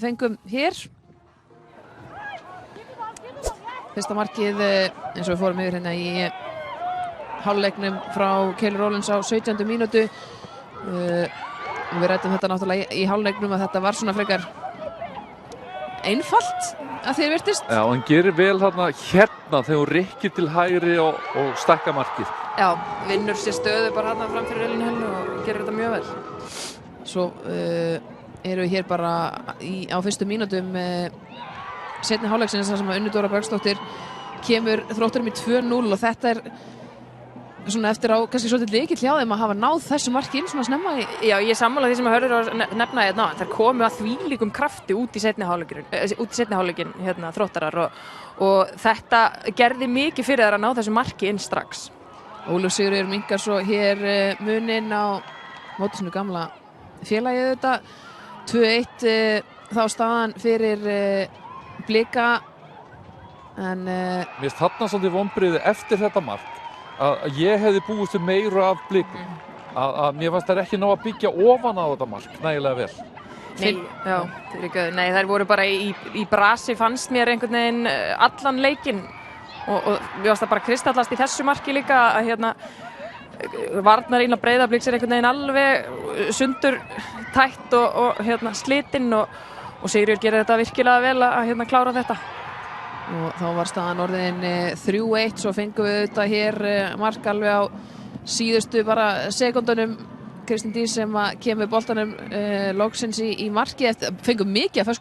fengum hér. Fyrsta markið eins og við fórum yfir hérna í hálfleiknum frá Keylor Owens á 17. mínútu. Við ræddum þetta náttúrulega í hálfleiknum að þetta var svona frekar einfalt að því virtist. Já, hann gerir vel þarna hérna þegar hún rykkir til hægri og stækka markið. Já, vinnur sér stöðu bara hérna fram fyrir Elínu Hellu og gerir þetta mjög vel. Svo eru við hér bara á fyrstu mínútum seinni hálfleiksins þar sem að Unnur Dóra Bergsdóttir kemur Þrótturum í 2-0 og þetta svona eftir á kannski svolítið lykill hjá þeim að hafa náð þessu marki inn svona snemma í... Já, ég sammála því sem að hörður að nefna hérna. Þær komu að þvílíkum krafti út í seinni hálfleikinn hérna, Þróttarar og þetta gerði mikið fyrir þær að ná þessu marki inn strax. Ólöf Sigríður minnkar svo hér muninn á móti sinu gamla félagið þetta 2-1 þá staðan fyrir Blika en mér finnst þarna svolítið vonbrigði eftir þetta mark að ég hefði búist við meira af Blikum að mér fannst þær ekki ná að byggja ofan á þetta mark nægilega vel. Nei, þær voru bara í brasi fannst mér einhvern veginn allan leikinn og við varst það bara kristallast í þessu marki líka að hérna varnarinn að Breiðabliks einhvern veginn alveg sundur tætt og hérna slitinn og Sigríður gerir þetta virkilega vel að hérna klára þetta. Og þá var staðan orðin 3-1 svo fengum við þetta hér mark alveg á síðustu bara sekundunum Kristín Dís sem kemur boltanum loksins í marki fengum mikið af